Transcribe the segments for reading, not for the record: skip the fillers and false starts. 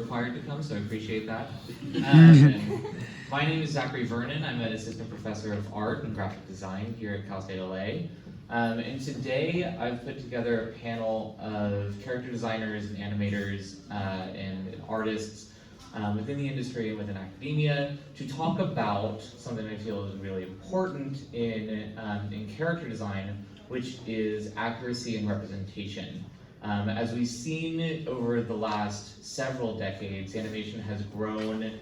required to come, so I appreciate that. My name is Zachary Vernon. I'm an assistant professor of art and graphic design here at Cal State LA. And today I've put together a panel of character designers and animators and artists within the industry and within academia to talk about something I feel is really important in character design, which is accuracy and representation. As we've seen over the last several decades, animation has grown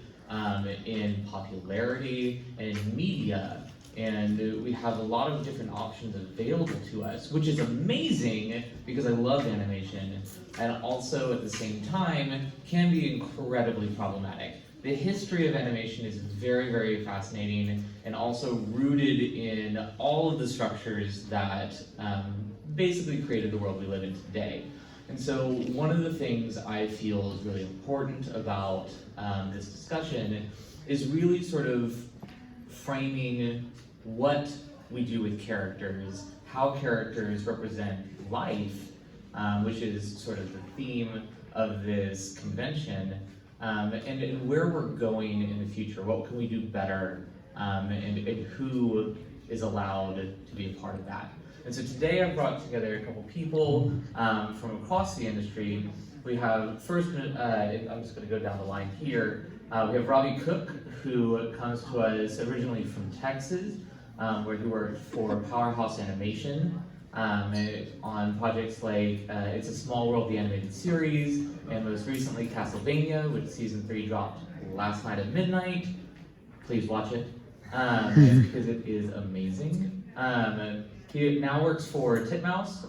in popularity and in media, and we have a lot of different options available to us, which is amazing because I love animation, and also at the same time can be incredibly problematic. The history of animation is very, very fascinating and also rooted in all of the structures that basically created the world we live in today. And so one of the things I feel is really important about this discussion is really sort of framing what we do with characters, how characters represent life, which is sort of the theme of this convention, and where we're going in the future. What can we do better, and who is allowed to be a part of that? And so today I've brought together a couple people from across the industry. We have first, I'm just going to go down the line here. We have Robbie Cook, who comes to us originally from Texas, where he worked for Powerhouse Animation on projects like It's a Small World, the animated series, and most recently Castlevania, which season 3 dropped last night at midnight. Please watch it, because it is amazing. He now works for Titmouse,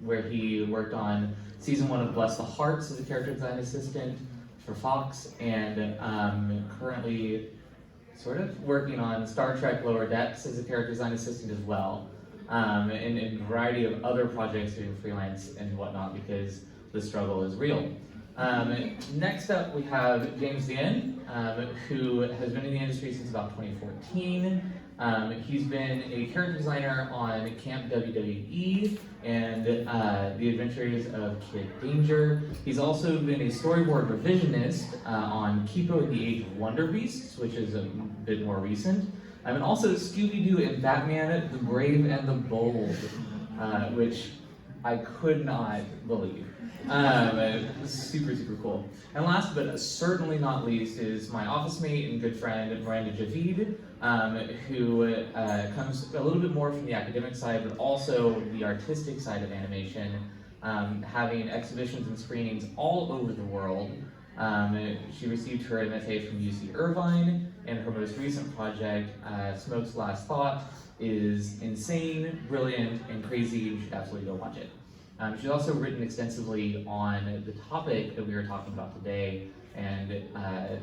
where he worked on season 1 of Bless the Hearts as a character design assistant for Fox, and currently sort of working on Star Trek Lower Decks as a character design assistant as well, and a variety of other projects doing freelance and whatnot because the struggle is real. Next up we have James Dien, who has been in the industry since about 2014. He's been a character designer on Camp WWE and The Adventures of Kid Danger. He's also been a storyboard revisionist on Kipo and the Age of Wonder Beasts, which is a bit more recent. And also Scooby-Doo and Batman, The Brave and the Bold, which I could not believe. Super, super cool. And last but certainly not least is my office mate and good friend, Miranda Javid, who comes a little bit more from the academic side, but also the artistic side of animation, having exhibitions and screenings all over the world. She received her MFA from UC Irvine, and her most recent project, Smoke's Last Thought, is insane, brilliant, and crazy. You should absolutely go watch it. She's also written extensively on the topic that we were talking about today, and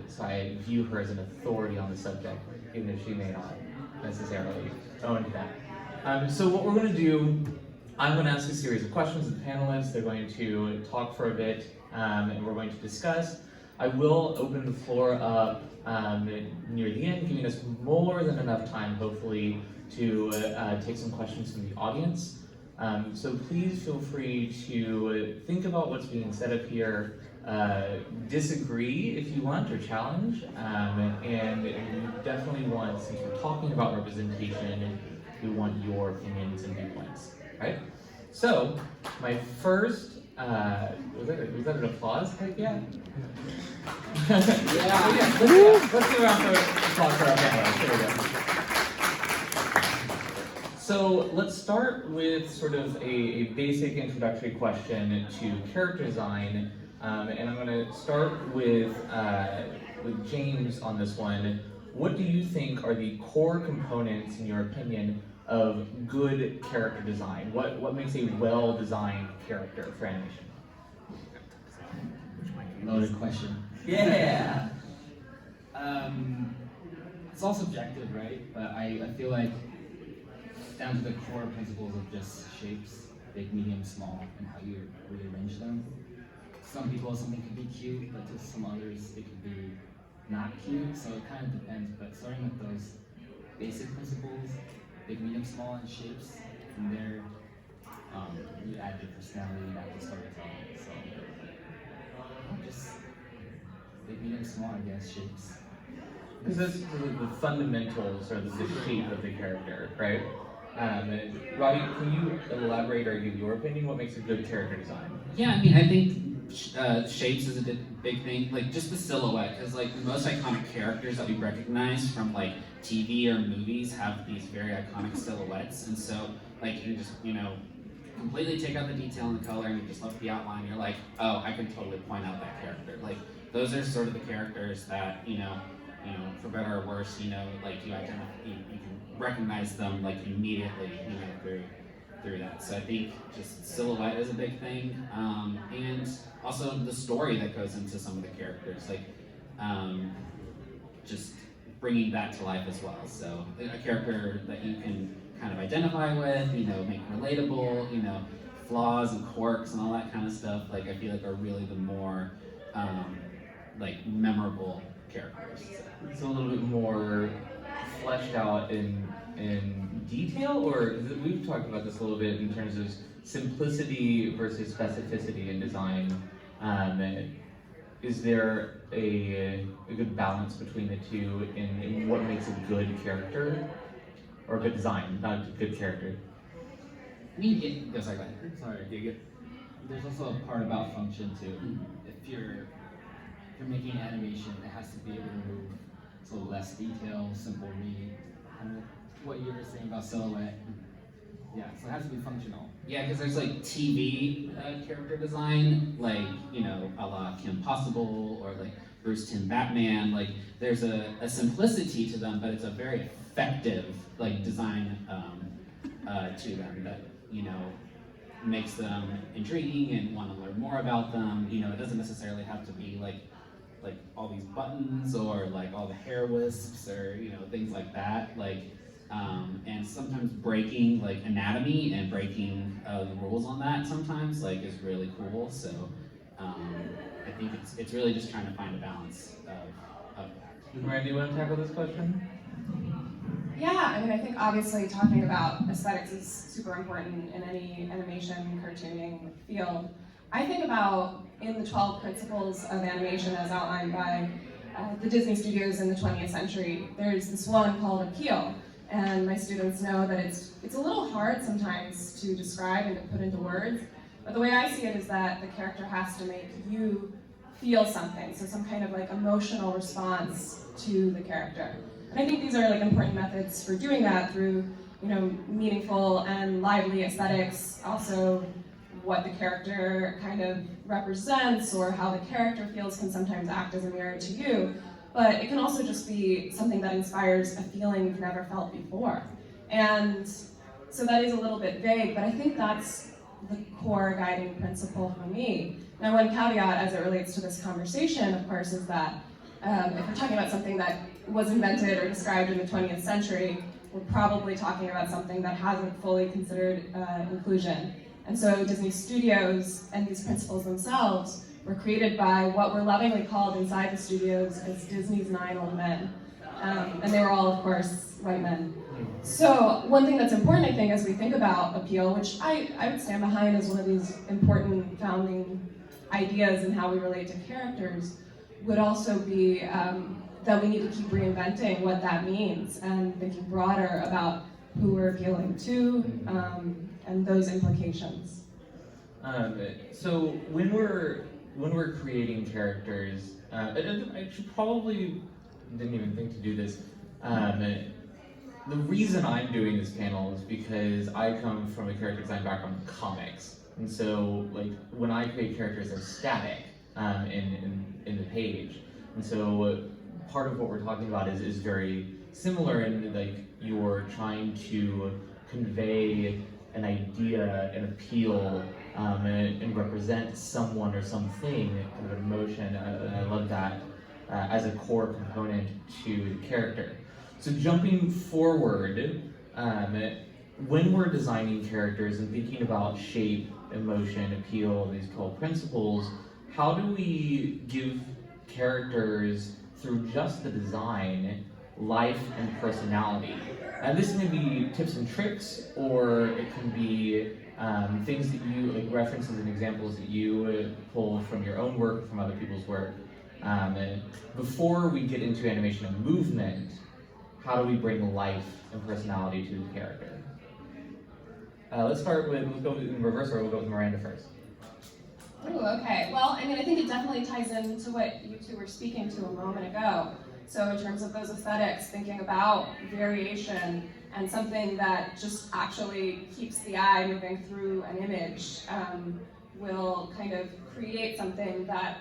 so I view her as an authority on the subject, even if she may not necessarily own that. So what we're going to do, I'm going to ask a series of questions to the panelists. They're going to talk for a bit, and we're going to discuss. I will open the floor up near the end, giving us more than enough time, hopefully, to take some questions from the audience. So please feel free to think about what's being said up here, disagree if you want, or challenge, and we definitely want, since we're talking about representation, we want your opinions and viewpoints, right? So, my first, was that an applause? Heck yeah. Yeah. Let's give a round of applause for our panelists. There we go. So let's start with sort of a basic introductory question to character design, and I'm going to start with James on this one. What do you think are the core components, in your opinion, of good character design? What makes a well-designed character for animation? Loaded question. Yeah. It's all subjective, right? But I feel like down to the core principles of just shapes, big, medium, small, and how you rearrange them. Some people, something could be cute, but to some others, it could be not cute. So it kind of depends. But starting with those basic principles, big, medium, small, and shapes, from there, you add your personality, you add the storytelling. So just small, I guess, shapes. Because that's the fundamentals or the shape of the character, right? Robbie, can you elaborate or give your opinion? What makes a good character design? Yeah, I mean, I think shapes is a big thing. Like just the silhouette, because like the most iconic characters that we recognize from like TV or movies have these very iconic silhouettes, and so like you just completely take out the detail and the color, and you just look at the outline. You're like, oh, I can totally point out that character. Like those are sort of the characters that for better or worse, like you can recognize them like immediately, through that. So I think just silhouette is a big thing, and also the story that goes into some of the characters, like just bringing that to life as well. So a character that you can kind of identify with, make relatable, flaws and quirks and all that kind of stuff. Like I feel like are really the more like memorable characters. It's a little bit more fleshed out in detail, or we've talked about this a little bit in terms of simplicity versus specificity in design. Is there a good balance between the two in what makes a good character or a good design, not a good character? I mean, sorry, go ahead. Sorry, there's also a part about function too. If you're making animation, it has to be able to move, so less detail, simple read. Kind of what you were saying about silhouette. Yeah, so it has to be functional. Yeah, because there's like TV character design, like a la Kim Possible or like Bruce Timm Batman. Like there's a simplicity to them, but it's a very effective like design to them that makes them intriguing and want to learn more about them. It doesn't necessarily have to be like all these buttons or like all the hair wisps or things like that. Like and sometimes breaking like anatomy and breaking the rules on that sometimes like is really cool. So I think it's really just trying to find a balance of that. Randy, you want to tackle this question? Yeah, I mean, I think obviously talking about aesthetics is super important in any animation, cartooning field. I think about in the 12 principles of animation as outlined by the Disney studios in the 20th century, there's this one called appeal. And my students know that it's a little hard sometimes to describe and to put into words, but the way I see it is that the character has to make you feel something, so some kind of like emotional response to the character. And I think these are like important methods for doing that through meaningful and lively aesthetics, also what the character kind of represents or how the character feels can sometimes act as a mirror to you. But it can also just be something that inspires a feeling you've never felt before. And so that is a little bit vague, but I think that's the core guiding principle for me. Now, one caveat as it relates to this conversation, of course, is that if we're talking about something that was invented or described in the 20th century, we're probably talking about something that hasn't fully considered inclusion. And so Disney Studios and these principles themselves were created by what were lovingly called inside the studios as Disney's 9 old men. And they were all, of course, white men. So one thing that's important, I think, as we think about appeal, which I would stand behind as one of these important founding ideas in how we relate to characters, would also be that we need to keep reinventing what that means and thinking broader about who we're appealing to and those implications. So when we're creating characters, I should probably didn't even think to do this. The reason I'm doing this panel is because I come from a character design background in comics, and so like when I create characters, they're static in the page, and so part of what we're talking about is very similar in like you're trying to convey an idea, an appeal, and represent someone or something, kind of an emotion, and I love that as a core component to the character. So jumping forward, when we're designing characters and thinking about shape, emotion, appeal, these 12 principles, how do we give characters, through just the design, life and personality? And this can be tips and tricks, or it can be things that you, like references and examples that you pull from your own work, from other people's work. Before we get into animation and movement, how do we bring life and personality to the character? Let's go in reverse order. We'll go with Miranda first. Ooh, okay. Well, I mean, I think it definitely ties into what you two were speaking to a moment ago. So in terms of those aesthetics, thinking about variation and something that just actually keeps the eye moving through an image will kind of create something that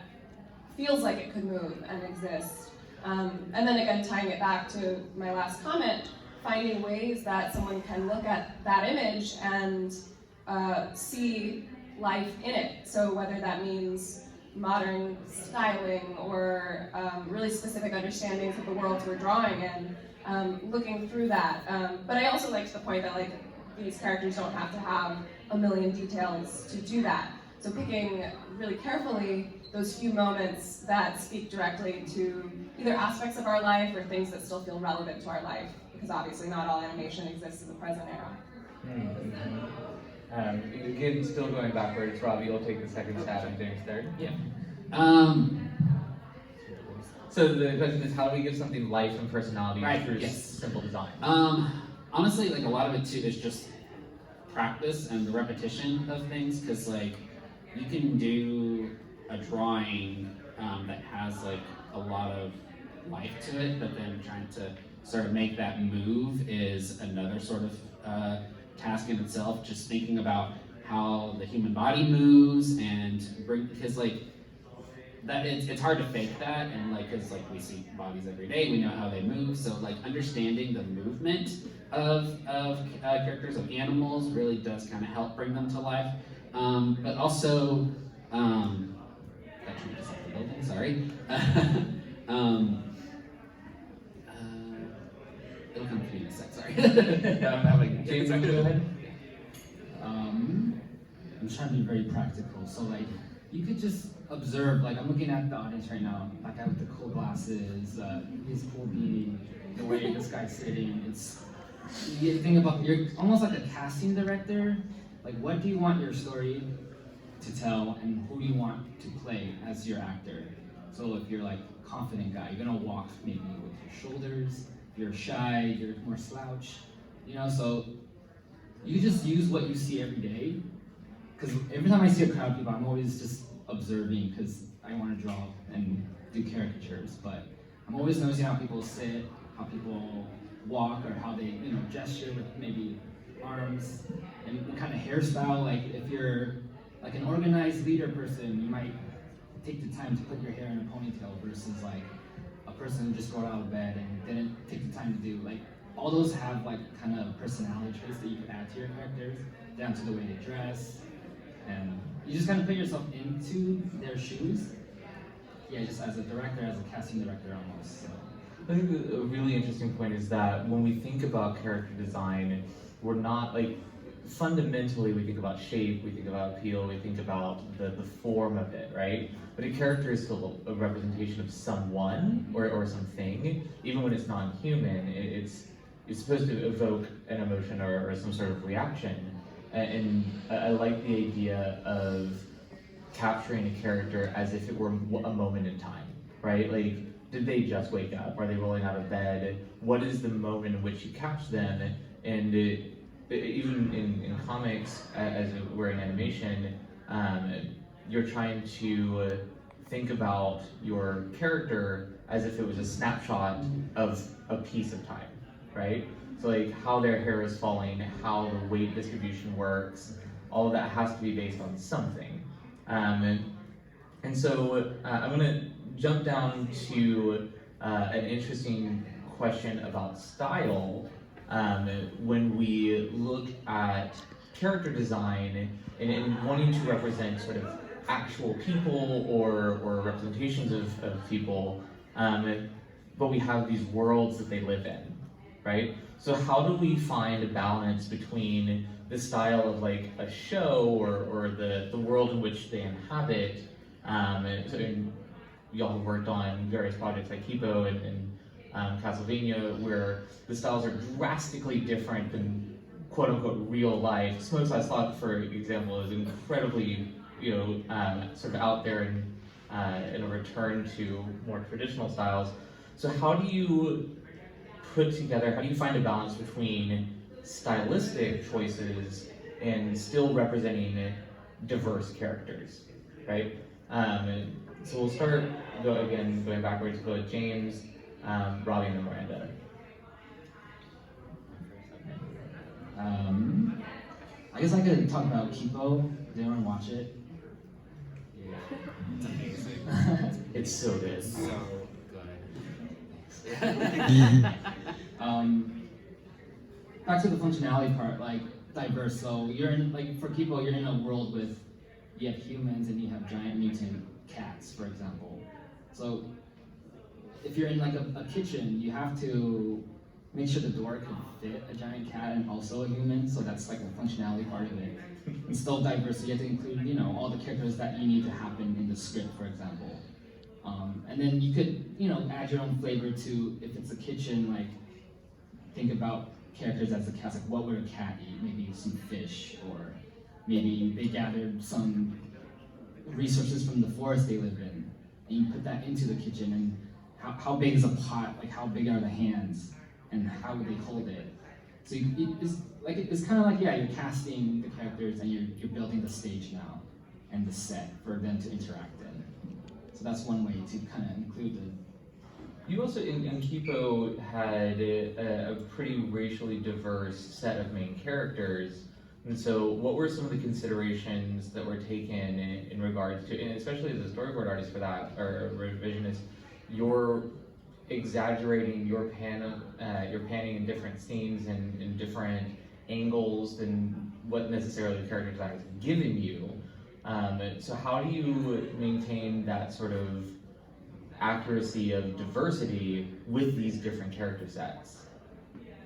feels like it could move and exist. And then again, tying it back to my last comment, finding ways that someone can look at that image and see life in it. So whether that means modern styling or really specific understandings of the worlds we're drawing in, looking through that. But I also liked the point that like these characters don't have to have a million details to do that. So picking really carefully those few moments that speak directly to either aspects of our life or things that still feel relevant to our life, because obviously not all animation exists in the present era. Again, still going backwards, Robbie, you'll take the second stab and James third. Yeah. So the question is, how do we give something life and personality Right, through yes. simple design? Honestly, like a lot of it too is just practice and the repetition of things, because like you can do a drawing that has like a lot of life to it, but then trying to sort of make that move is another sort of task in itself. Just thinking about how the human body moves and because like that it's hard to fake that, and like because like we see bodies every day, we know how they move, so like understanding the movement of characters, of animals, really does kind of help bring them to life. But also that train just left the building, sorry. It'll come to me in a sec, sorry. I'm having James, go ahead. I'm trying to be very practical. So like, you could just observe, like I'm looking at the audience right now, that guy with the cool glasses, his cool beanie, the way this guy's sitting. You think about, you're almost like a casting director. Like what do you want your story to tell and who do you want to play as your actor? So if you're like a confident guy, you're gonna walk maybe with your shoulders. If you're shy, you're more slouch. You know, so you just use what you see every day. Because every time I see a crowd of people, I'm always just observing because I want to draw and do caricatures. But I'm always noticing how people sit, how people walk, or how they, gesture with maybe arms, and what kind of hairstyle. Like if you're like an organized leader person, you might take the time to put your hair in a ponytail versus like a person who just got out of bed and didn't take the time to do. Like all those have like kind of personality traits that you can add to your characters, down to the way they dress. And you just kind of put yourself into their shoes. Yeah, just as a director, as a casting director almost. So. I think a really interesting point is that when we think about character design, we're not like, fundamentally we think about shape, we think about appeal, we think about the form of it, right? But a character is still a representation of someone or something, even when it's non-human. It's supposed to evoke an emotion or some sort of reaction. And I like the idea of capturing a character as if it were a moment in time, right? Like, did they just wake up? Are they rolling out of bed? What is the moment in which you catch them? And even in comics, as we're in animation, you're trying to think about your character as if it was a snapshot of a piece of time, right? So like how their hair is falling, how the weight distribution works, all of that has to be based on something. And so I'm gonna jump down to an interesting question about style. When we look at character design and wanting to represent sort of actual people or representations of people, but we have these worlds that they live in, right? So how do we find a balance between the style of like a show or the world in which they inhabit? Y'all have worked on various projects like Kipo and Castlevania, where the styles are drastically different than quote unquote real life. Smoke's Last Thought, for example, is incredibly sort of out there and and a return to more traditional styles. So how do you how do you find a balance between stylistic choices and still representing diverse characters, right? And so we'll start going backwards, go with James, Robbie, and then Miranda. I guess I could talk about Kipo. Did anyone watch it? Yeah, it's amazing. It's so good. So good. Back to the functionality part, like diverse. So you're in, like, for Kipo, you're in a world with, you have humans and you have giant mutant cats, for example. So if you're in like a kitchen, you have to make sure the door can fit a giant cat and also a human, so that's like the functionality part of it. And still diverse, so you have to include, you know, all the characters that you need to happen in the script, for example. And then you could, you know, add your own flavor to, if it's a kitchen, like, think about characters as a cat, like what would a cat eat? Maybe some fish, or maybe they gathered some resources from the forest they live in, and you put that into the kitchen, and how big is a pot, like how big are the hands, and how would they hold it? So it's kind of like, yeah, you're casting the characters and you're building the stage now and the set for them to interact in. So that's one way to kind of include the. You also, in Kipo, had a pretty racially diverse set of main characters. And so what were some of the considerations that were taken in regards to, and especially as a storyboard artist for that, or a revisionist, you're exaggerating your panning in different scenes and in different angles than what necessarily the character design is giving you. So how do you maintain that sort of accuracy of diversity with these different character sets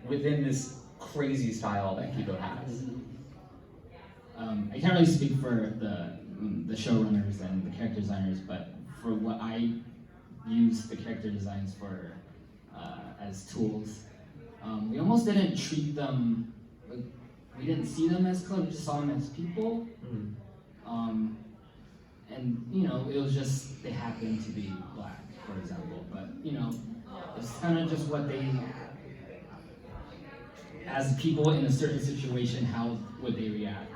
within this crazy style that Kipo has? I can't really speak for the showrunners and the character designers, but for what I use the character designs for as tools, we almost didn't treat them, like, we didn't see them as color, we just saw them as people. And you know, it was just, they happened to be black, for example, but you know, it's kind of just what they, as people in a certain situation, how would they react?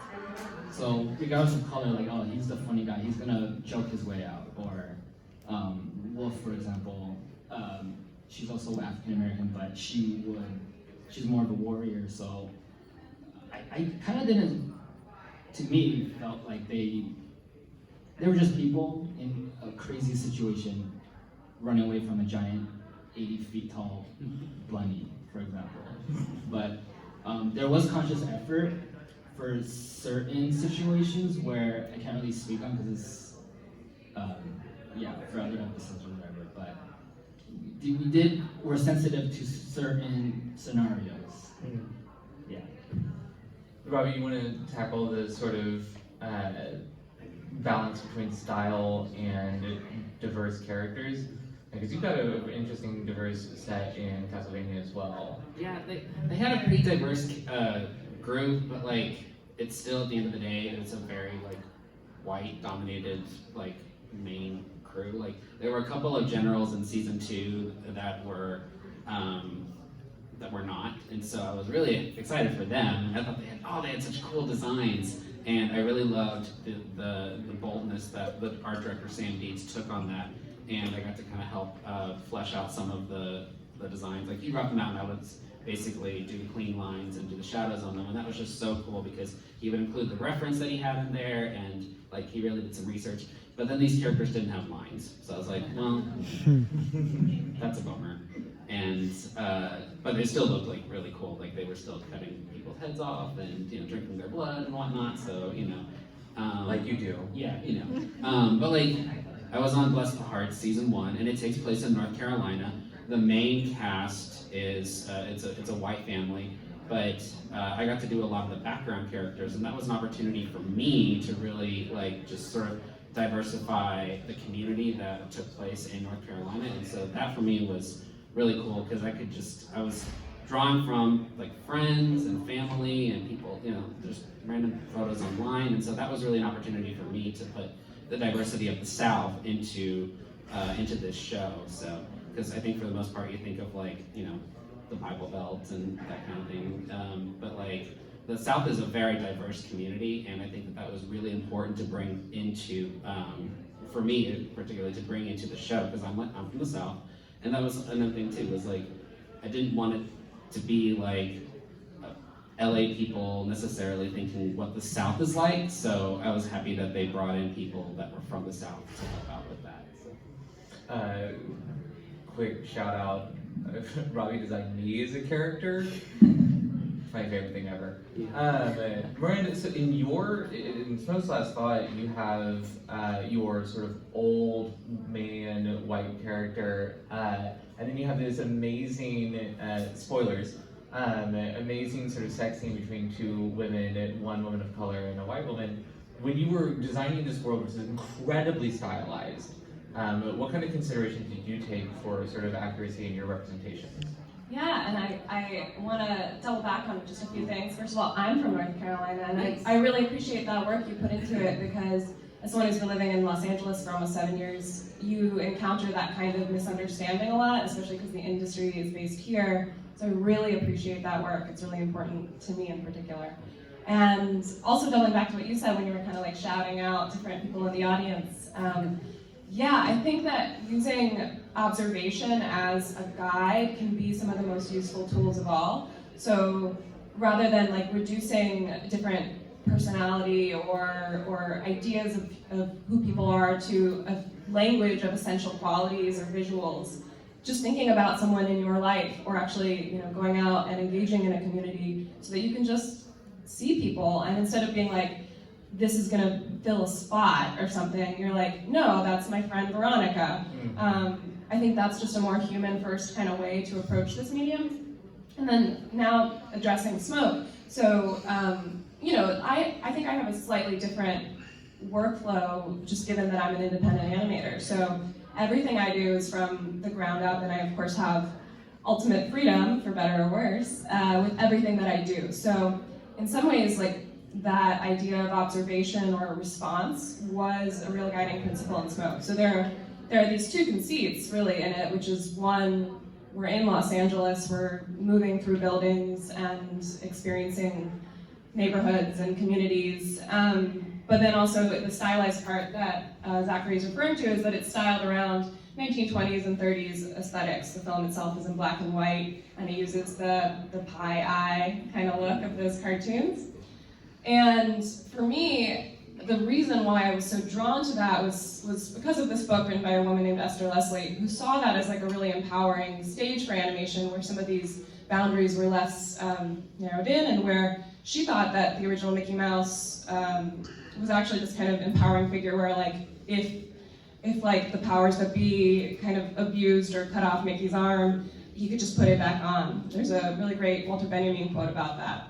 So regardless of color, like, oh, he's the funny guy, he's gonna joke his way out. Or Wolf, for example, she's also African American, but she's more of a warrior. So I kind of didn't, to me, felt like they were just people in a crazy situation, running away from a giant 80 feet tall bunny, for example. But there was conscious effort for certain situations where I can't really speak on because it's, for other episodes or whatever, but we're sensitive to certain scenarios. Yeah. Robbie, you want to tackle the sort of balance between style and diverse characters? Because you've got an interesting diverse set in Castlevania as well. Yeah, they had a pretty diverse group, but like, it's still, at the end of the day, it's a very like white dominated like main crew. Like, there were a couple of generals in season 2 that were not, and so I was really excited for them. I thought they had such cool designs, and I really loved the boldness that the art director Sam Dietz took on that, and I got to kind of help flesh out some of the designs. Like, he brought them out, and I would basically do clean lines and do the shadows on them, and that was just so cool because he would include the reference that he had in there, and like, he really did some research. But then these characters didn't have lines, so I was like, well, that's a bummer. And but they still looked like really cool. Like, they were still cutting people's heads off and, you know, drinking their blood and whatnot. So, you know, Like you do. yeah, you know. But like, I was on Bless the Hearts season 1, and it takes place in North Carolina. The main cast is it's a white family, but I got to do a lot of the background characters, and that was an opportunity for me to really like just sort of diversify the community that took place in North Carolina. And so that for me was really cool because I was drawn from like friends and family and people, you know, just random photos online, and so that was really an opportunity for me to put the diversity of the South into this show. So, because I think for the most part you think of like, you know, the Bible Belt and that kind of thing, but like the South is a very diverse community, and I think that was really important to bring into, for me particularly, to bring into the show, because I'm from the South, and that was another thing too, was like, I didn't want it to be like LA people necessarily thinking what the South is like, so I was happy that they brought in people that were from the South to help out with that. So. Quick shout out, Robbie designed me as a character. My favorite thing ever. Miranda, so in Smoke's Last Thought, you have your sort of old man white character, and then you have this amazing, spoilers, amazing sort of sex scene between two women, one woman of color and a white woman. When you were designing this world, which is incredibly stylized, what kind of considerations did you take for sort of accuracy in your representations? Yeah, and I want to double back on just a few things. First of all, I'm from North Carolina, and Nice. I really appreciate that work you put into it, because as someone who's been living in Los Angeles for almost 7 years, you encounter that kind of misunderstanding a lot, especially because the industry is based here. So I really appreciate that work. It's really important to me in particular. And also doubling back to what you said when you were kind of like shouting out different people in the audience. Yeah, I think that using observation as a guide can be some of the most useful tools of all. So rather than like reducing different personality or ideas of who people are to a language of essential qualities or visuals, just thinking about someone in your life, or actually, you know, going out and engaging in a community so that you can just see people, and instead of being like, this is gonna fill a spot or something, you're like, no, that's my friend Veronica. I think that's just a more human first kind of way to approach this medium. And then now addressing Smoke. So, you know, I think I have a slightly different workflow, just given that I'm an independent animator. So everything I do is from the ground up, and I of course have ultimate freedom, for better or worse, with everything that I do. So in some ways, like, that idea of observation or response was a real guiding principle in Smoke. So there are these two conceits really in it, which is one, we're in Los Angeles, we're moving through buildings and experiencing neighborhoods and communities. But then also the stylized part that Zachary is referring to is that it's styled around 1920s and 30s aesthetics. The film itself is in black and white, and it uses the pie eye kind of look of those cartoons. And for me, the reason why I was so drawn to that was because of this book written by a woman named Esther Leslie, who saw that as like a really empowering stage for animation, where some of these boundaries were less narrowed in, and where she thought that the original Mickey Mouse was actually this kind of empowering figure where, like, if like the powers that be kind of abused or cut off Mickey's arm, he could just put it back on. There's a really great Walter Benjamin quote about that.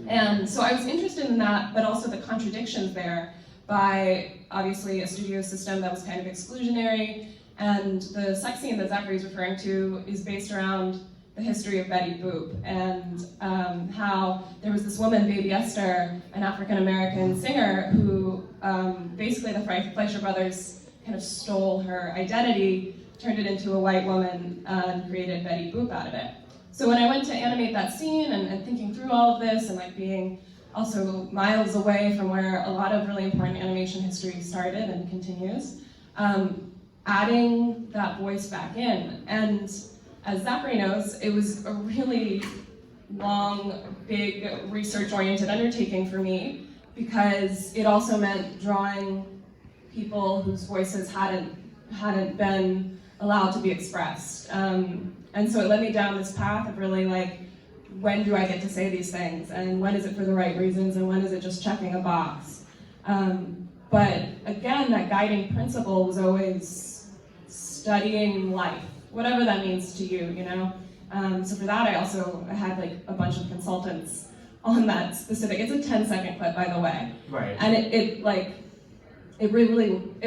And so I was interested in that, but also the contradictions there by, obviously, a studio system that was kind of exclusionary, and the sex scene that Zachary's referring to is based around the history of Betty Boop, and how there was this woman, Baby Esther, an African-American singer, who basically the Fleischer brothers kind of stole her identity, turned it into a white woman, and created Betty Boop out of it. So when I went to animate that scene and thinking through all of this, and like being also miles away from where a lot of really important animation history started and continues, adding that voice back in. And as Zachary knows, it was a really long, big, research-oriented undertaking for me, because it also meant drawing people whose voices hadn't been allowed to be expressed. And so it led me down this path of really like, when do I get to say these things? And when is it for the right reasons? And when is it just checking a box? But again, that guiding principle was always studying life, whatever that means to you, you know? So for that, I had like a bunch of consultants on that specific, it's a 10-second clip, by the way. Right. And it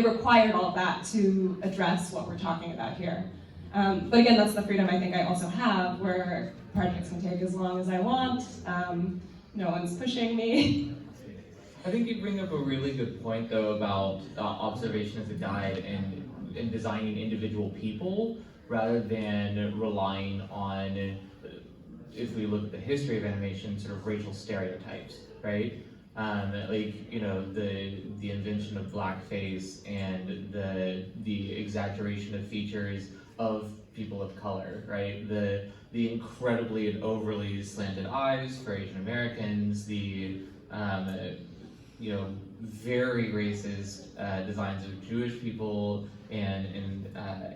required all of that to address what we're talking about here. But again, that's the freedom I think I also have, where projects can take as long as I want. No one's pushing me. I think you bring up a really good point though about observation as a guide and designing individual people rather than relying on, if we look at the history of animation, sort of racial stereotypes, right? Like, you know, the invention of blackface and the exaggeration of features of people of color, right? The incredibly and overly slanted eyes for Asian Americans, the you know, very racist designs of Jewish people and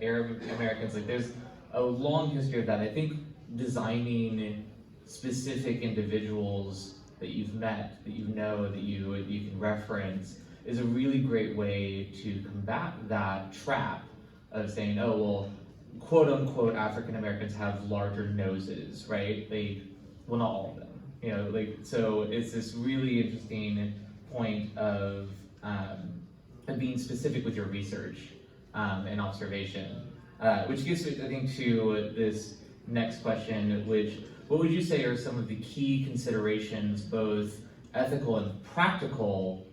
Arab Americans. Like, there's a long history of that. I think designing specific individuals that you've met, that you know, that you can reference, is a really great way to combat that trap of saying, oh, well, quote unquote African Americans have larger noses, right? Well, not all of them, you know, like, so it's this really interesting point of being specific with your research and observation, which gets, I think, to this next question, which, what would you say are some of the key considerations, both ethical and practical,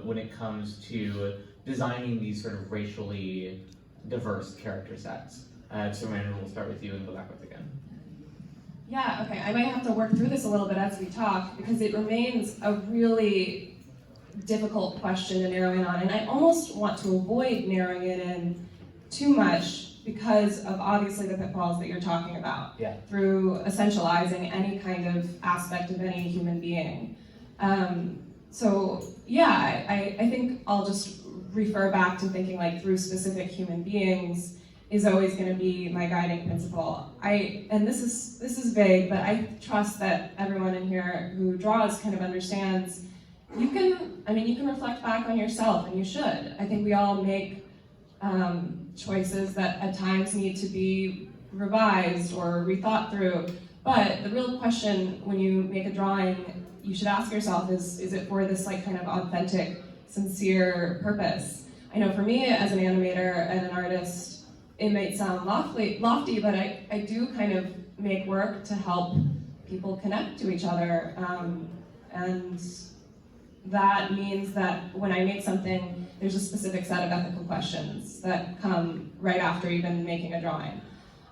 when it comes to designing these sort of racially diverse character sets? So Miranda, we'll start with you and go backwards again. Yeah, okay, I might have to work through this a little bit as we talk, because it remains a really difficult question to narrow in on, and I almost want to avoid narrowing it in too much because of obviously the pitfalls that you're talking about, Yeah. through essentializing any kind of aspect of any human being. So yeah, I think I'll just refer back to thinking like through specific human beings is always going to be my guiding principle. And this is vague, but I trust that everyone in here who draws kind of understands. You can reflect back on yourself, and you should. I think we all make choices that at times need to be revised or rethought through. But the real question when you make a drawing, you should ask yourself is it for this like kind of authentic, sincere purpose? I know for me as an animator and an artist, it might sound lofty, but I do kind of make work to help people connect to each other. And that means that when I make something, there's a specific set of ethical questions that come right after even making a drawing.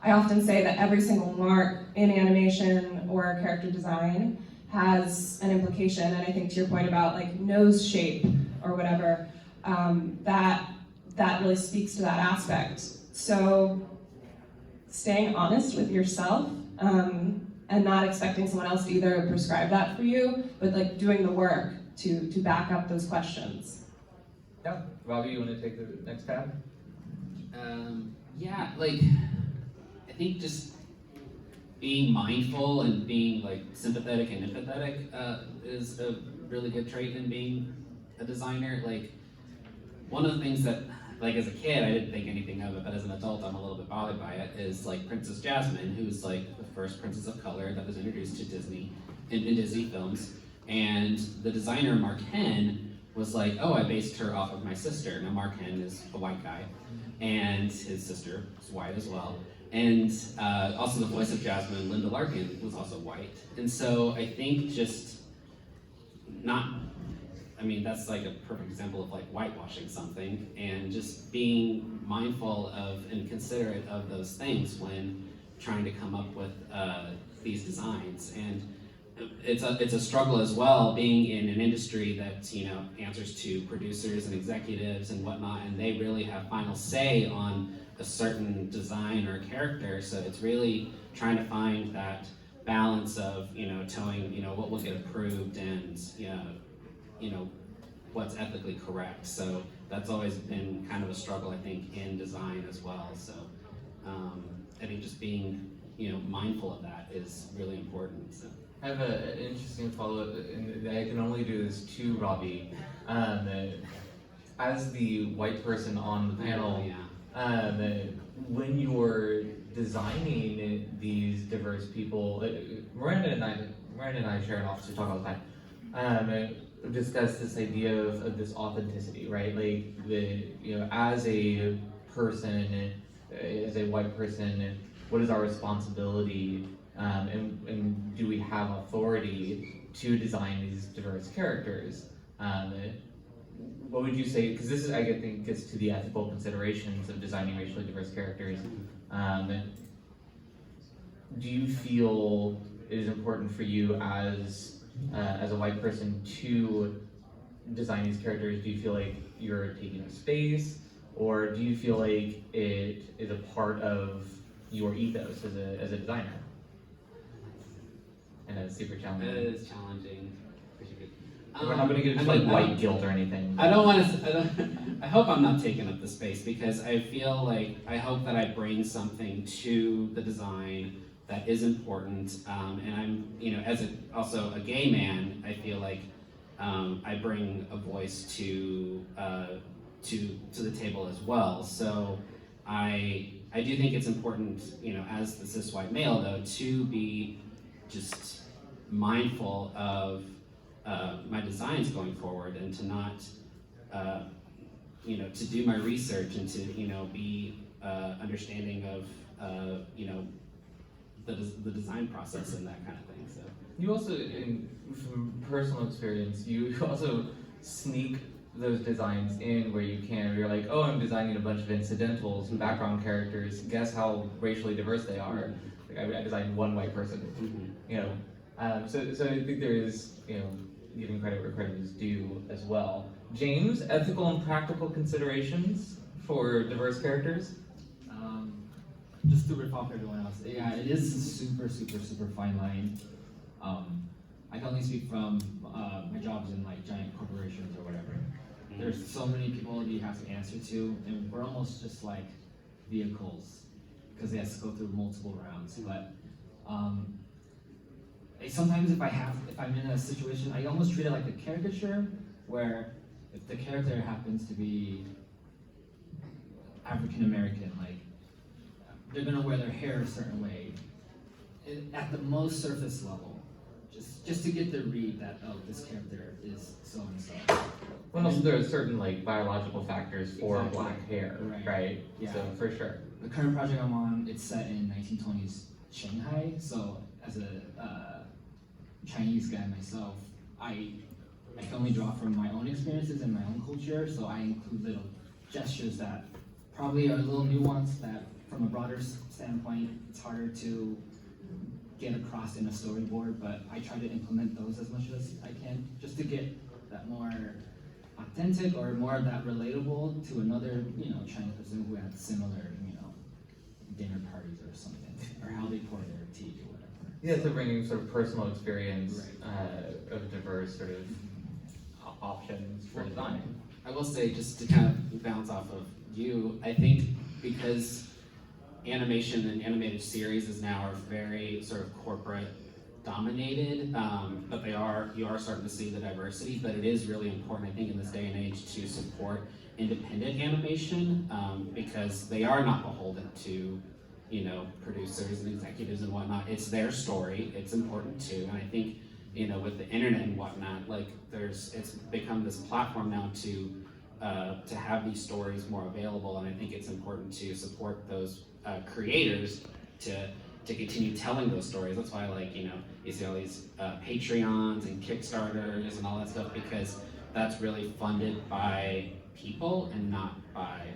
I often say that every single mark in animation or character design has an implication, and I think to your point about like nose shape or whatever, that really speaks to that aspect. So staying honest with yourself and not expecting someone else to either prescribe that for you, but like doing the work to back up those questions. Yeah, Robbie, you want to take the next tab? Yeah, like, I think just being mindful and being like sympathetic and empathetic is a really good trait in being a designer. Like, one of the things that, like as a kid, I didn't think anything of it, but as an adult, I'm a little bit bothered by it, is like Princess Jasmine, who's like the first princess of color that was introduced to Disney, in Disney films. And the designer, Mark Henn, was like, oh, I based her off of my sister. Now, Mark Henn is a white guy, and his sister is white as well. And also the voice of Jasmine, Linda Larkin, was also white. And so I think just that's like a perfect example of like whitewashing something, and just being mindful of and considerate of those things when trying to come up with these designs. And it's a struggle as well, being in an industry that, you know, answers to producers and executives and whatnot, and they really have final say on a certain design or character. So it's really trying to find that balance of, you know, towing, you know, what will get approved and, you know, what's ethically correct. So that's always been kind of a struggle, I think, in design as well. So I think just being, you know, mindful of that is really important. So. I have an interesting follow-up, and I can only do this to Robbie. As the white person on the panel, when you're designing these diverse people, Miranda and I share an office, we talk all the time. Discuss this idea of this authenticity, right? Like as a person, as a white person, what is our responsibility? And do we have authority to design these diverse characters? Um, what would you say, because this is, I think, gets to the ethical considerations of designing racially diverse characters. Do you feel it is important for you as a white person to design these characters? Do you feel like you're taking up space, or do you feel like it is a part of your ethos as a designer? And it's super challenging. It is challenging. We're not going to get into like white guilt or anything. I don't want to. I hope I'm not taking up the space because I feel like I hope that I bring something to the design that is important. And I'm, as also a gay man, I feel like I bring a voice to the table as well. So I do think it's important, as the cis white male though, to be just mindful of my designs going forward and to not, to do my research and to, be understanding of, the design process and that kind of thing. So You also, from personal experience, you also sneak those designs in where you can. Where you're like, oh, I'm designing a bunch of incidentals and background characters. Guess how racially diverse they are. Like I designed one white person. So I think there is, giving credit where credit is due as well. James, ethical and practical considerations for diverse characters? Just to rip off everyone else, yeah, it is a super fine line. I can only speak from my jobs in like giant corporations or whatever. There's so many people that you have to answer to, and we're almost just like vehicles because they have to go through multiple rounds. But sometimes if I'm in a situation, I almost treat it like a caricature, where if the character happens to be African American, like they're gonna wear their hair a certain way, at the most surface level, just to get the read that this character is so and so. Well, also there are certain like biological factors for Exactly. black hair, right? Yeah. So for sure. The current project I'm on, it's set in 1920s Shanghai. So as a Chinese guy myself, I can only draw from my own experiences and my own culture. So I include little gestures that probably are a little nuanced that, from a broader standpoint, it's harder to get across in a storyboard. But I try to implement those as much as I can, just to get that more authentic or more of that relatable to another, Chinese person who had similar, dinner parties or something, or how they pour their tea or whatever. Yeah, so bringing sort of personal experience Right. of diverse sort of options for design. I will say, just to kind of bounce off of you, I think because animation and animated series is now are very sort of corporate dominated, but you are starting to see the diversity, but it is really important, I think, in this day and age to support independent animation, because they are not beholden to, producers and executives and whatnot. It's their story, it's important too, and I think, with the internet and whatnot, like it's become this platform now to have these stories more available, and I think it's important to support those creators to continue telling those stories. That's why, you see all these Patreons and Kickstarters and all that stuff, because that's really funded by people and not by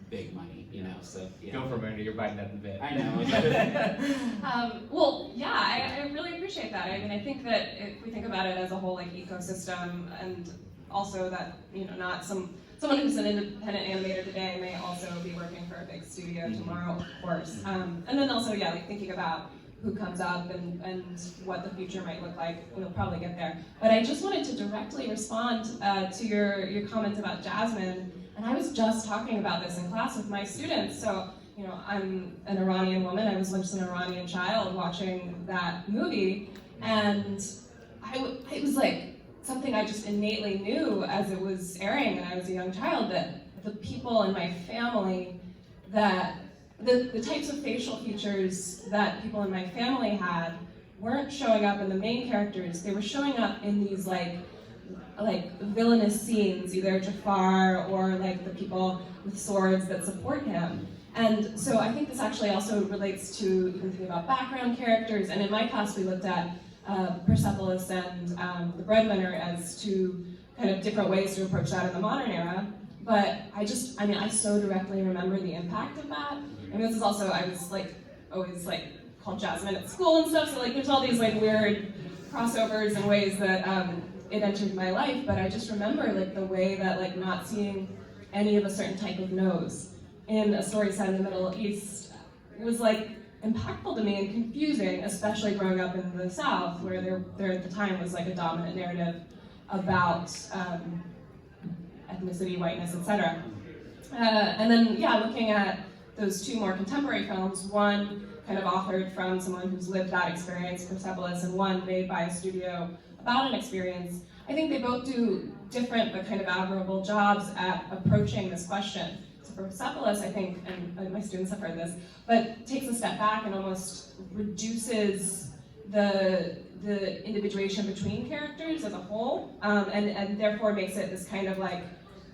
big money, So yeah. Go for it, you're biting at the bit. I know. Well, yeah, I really appreciate that. I mean, I think that if we think about it as a whole ecosystem, and also that not someone who's an independent animator today may also be working for a big studio tomorrow, of course. And then also, thinking about who comes up and what the future might look like. We'll probably get there. But I just wanted to directly respond to your comment about Jasmine. And I was just talking about this in class with my students. So, I'm an Iranian woman. I was once an Iranian child watching that movie. And it was like something I just innately knew as it was airing when I was a young child, that the people in my family, that the types of facial features that people in my family had weren't showing up in the main characters. They were showing up in these like villainous scenes, either Jafar or the people with swords that support him. And so I think this actually also relates to even thinking about background characters. And in my class, we looked at Persepolis and the breadwinner as two kind of different ways to approach that in the modern era. But I so directly remember the impact of that. And this is also, I was like, always like called Jasmine at school and stuff, so like there's all these like weird crossovers and ways that it entered my life, but I just remember like the way that like not seeing any of a certain type of nose in a story set in the Middle East was like impactful to me and confusing, especially growing up in the South, where there at the time was like a dominant narrative about ethnicity, whiteness, etc. And then, yeah, looking at those two more contemporary films, one kind of authored from someone who's lived that experience, Persepolis, and one made by a studio about an experience, I think they both do different but kind of admirable jobs at approaching this question. So for Persepolis, I think, and my students have heard this, but takes a step back and almost reduces the individuation between characters as a whole, and therefore makes it this kind of like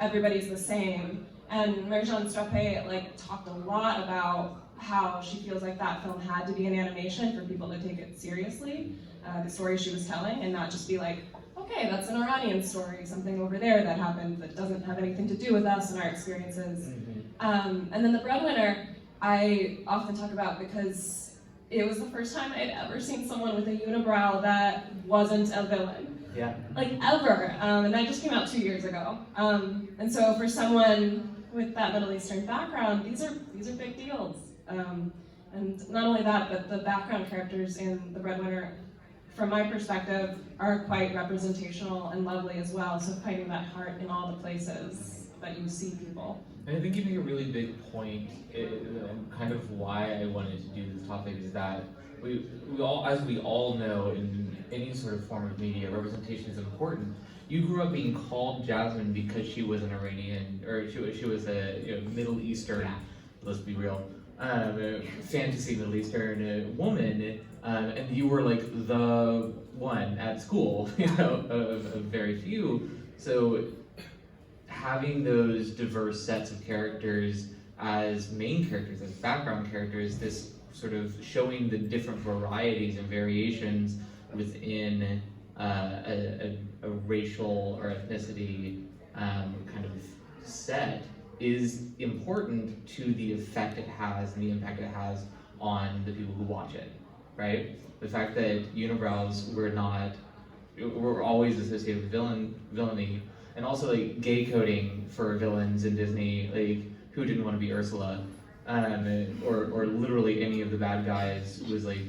everybody's the same. And Marjane Strape like talked a lot about how she feels like that film had to be an animation for people to take it seriously, the story she was telling, and not just be like, okay, that's an Iranian story, something over there that happened that doesn't have anything to do with us and our experiences. And then The Breadwinner, I often talk about because it was the first time I'd ever seen someone with a unibrow that wasn't a villain. Yeah. Like ever, and that just came out 2 years ago. And so for someone with that Middle Eastern background, these are big deals. And not only that, but the background characters in The Breadwinner, from my perspective, are quite representational and lovely as well. So finding that heart in all the places that you see people. And I think you make a really big point, and kind of why I wanted to do this topic is that we all, as we all know, in any sort of form of media, representation is important. You grew up being called Jasmine because she was an Iranian, or she was a Middle Eastern, let's be real, fantasy Middle Eastern woman, and you were like the one at school, of very few. So having those diverse sets of characters as main characters, as background characters, this sort of showing the different varieties and variations within a racial or ethnicity kind of set is important to the effect it has and the impact it has on the people who watch it, right? The fact that unibrows were always associated with villainy, and also like gay coding for villains in Disney, like who didn't want to be Ursula, or literally any of the bad guys was like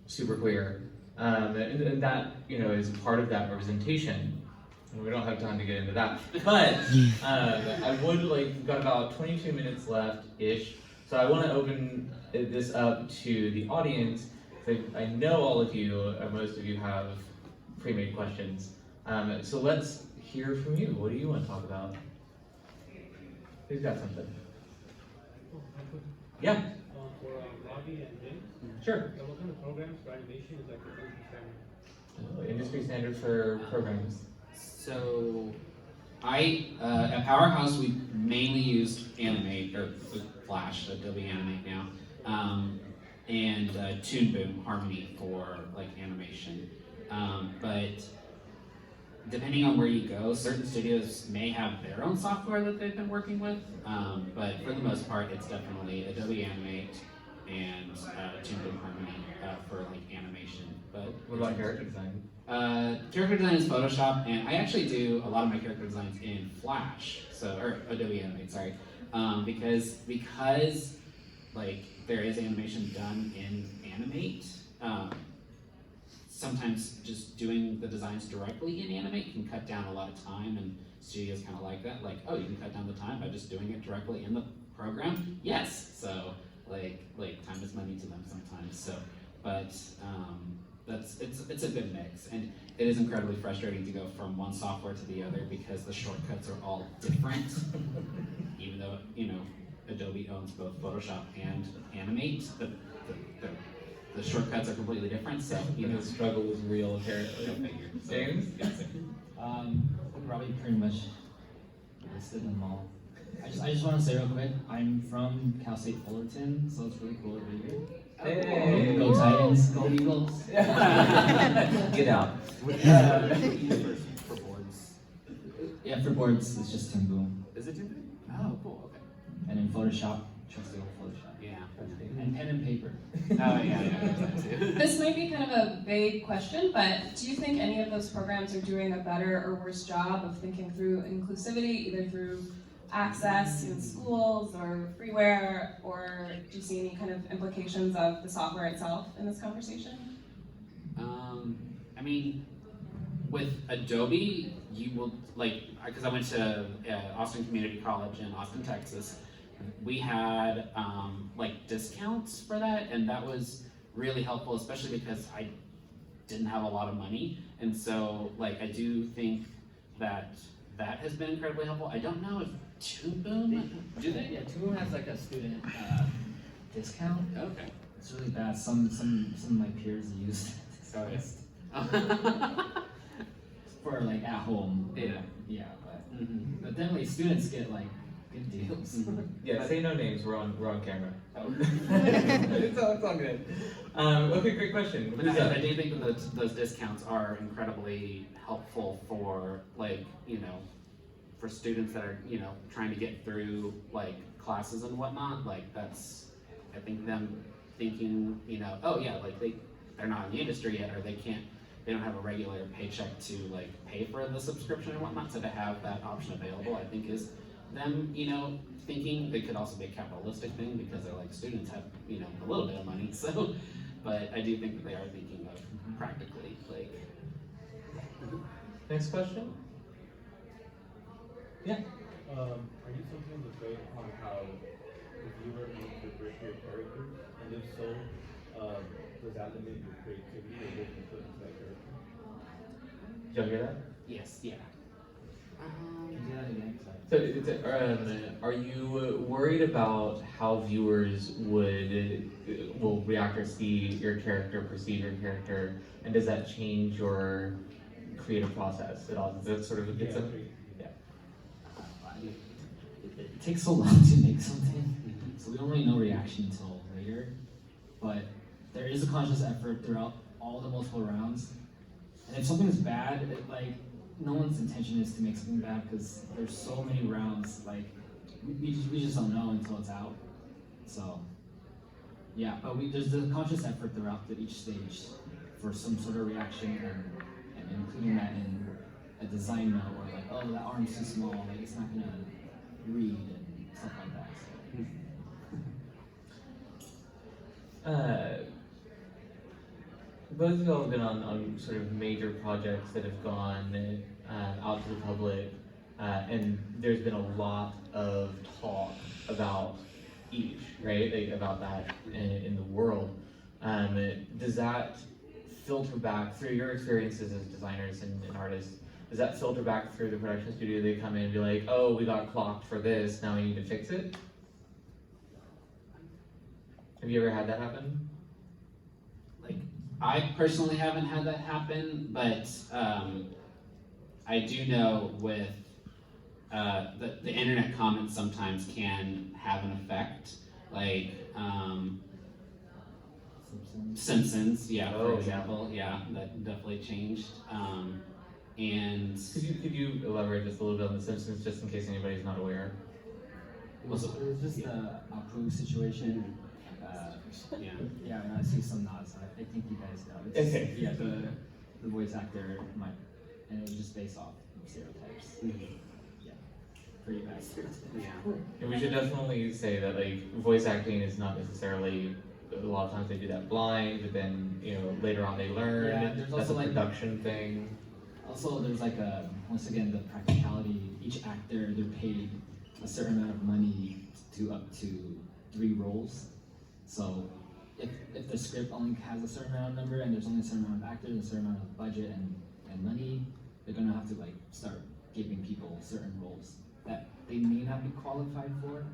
super queer, and that is part of that representation. And we don't have time to get into that, but I would we've got about 22 minutes left ish, so I want to open this up to the audience. I know all of you, or most of you, have pre-made questions, so let's hear from you. What do you want to talk about? Who's got something? Yeah. For Robbie and Jim, Sure. what kind of programs for animation is like the industry standard? Oh, industry standard for programs. So, at Powerhouse, we mainly used Animate, or Flash, Adobe Animate now, and Toon Boom, Harmony for animation. But depending on where you go, certain studios may have their own software that they've been working with, but for the most part, it's definitely Adobe Animate and Toon Boom Harmony for animation. But What about character design? character design is Photoshop, and I actually do a lot of my character designs in Flash, or Adobe Animate, sorry, because there is animation done in Animate. Sometimes just doing the designs directly in Animate can cut down a lot of time, and studios kind of like that. Oh, you can cut down the time by just doing it directly in the program? Yes. So, time is money to them sometimes. So, but it's a good mix, and it is incredibly frustrating to go from one software to the other because the shortcuts are all different. Even though Adobe owns both Photoshop and Animate, the shortcuts are completely different, so The struggle is real, apparently. James? Robbie pretty much listed them all. I just want to say real quick, I'm from Cal State Fullerton, so it's really cool to be here. Hey. Go Titans, go Eagles. Get out. For boards. Yeah, for boards, it's just Toon Boom. Is it Jupiter? Oh, cool. Okay. And in Photoshop, trusty old Photoshop. Yeah. And pen and paper. Oh yeah, there's that too. This might be kind of a vague question, but do you think any of those programs are doing a better or worse job of thinking through inclusivity, either through access in schools or freeware, or do you see any kind of implications of the software itself in this conversation? I mean, with Adobe, you will because I went to Austin Community College in Austin, Texas. We had discounts for that, and that was really helpful, especially because I didn't have a lot of money, and so I do think that has been incredibly helpful. I don't know if Toon Boom do they? Yeah, Toon Boom has like a student discount. Okay. It's really bad. Some of my peers use it. Oh, yes. For at home. Yeah. Yeah, but definitely students get good deals. Yeah, say no names. We're on camera. Oh. it's all good. Okay, great question. But I do think that those discounts are incredibly helpful for for students that are trying to get through classes and whatnot. That's I think them thinking oh yeah they're not in the industry yet, or they don't have a regular paycheck to pay for the subscription and whatnot. So to have that option available, I think is them thinking. It could also be a capitalistic thing because they're students have a little bit of money. So, but I do think that they are thinking of practically Next question. Yeah. Are you something to say on how the viewer needs to break your character? And if so, does that limit your creativity or what you put into that character? Did y'all hear that? yes, yeah. Can you do that again? Sorry. So, are you worried about how viewers will react or see your character, perceive your character, and does that change your creative process at all? Does that sort of get some? Yeah. It takes so long to make something, so we don't really know reaction until later. But there is a conscious effort throughout all the multiple rounds. And if something's bad, no one's intention is to make something bad because there's so many rounds. We just don't know until it's out. So yeah, but there's a conscious effort throughout each stage for some sort of reaction and including that in a design note or oh, that arm's too small, it's not gonna read and stuff like that. Both of y'all have been on sort of major projects that have gone out to the public, and there's been a lot of talk about each, right? About that in the world. Does that filter back through your experiences as designers and artists? Does that filter back through the production studio? They come in and be like, oh, we got clocked for this, now we need to fix it? Have you ever had that happen? I personally haven't had that happen, but I do know with the internet comments sometimes can have an effect. Simpsons, yeah, Oh, for example, yeah, that definitely changed. And Could you elaborate just a little bit on The Simpsons, just in case anybody's not aware? It was just the Apu situation. yeah, Yeah, and I see some nods. I think you guys know. It's, Okay. Yeah, the voice actor might, and it was just based off stereotypes. Yeah, pretty bad stereotypes. yeah. And we should definitely say that voice acting is not necessarily, a lot of times they do that blind, but then later on they learn. Yeah, there's That's also a production thing. Also, there's once again the practicality. Each actor they're paid a certain amount of money to up to 3 roles. So if the script only has a certain amount of number and there's only a certain amount of actors and a certain amount of budget and money, they're gonna have to start giving people certain roles that they may not be qualified for.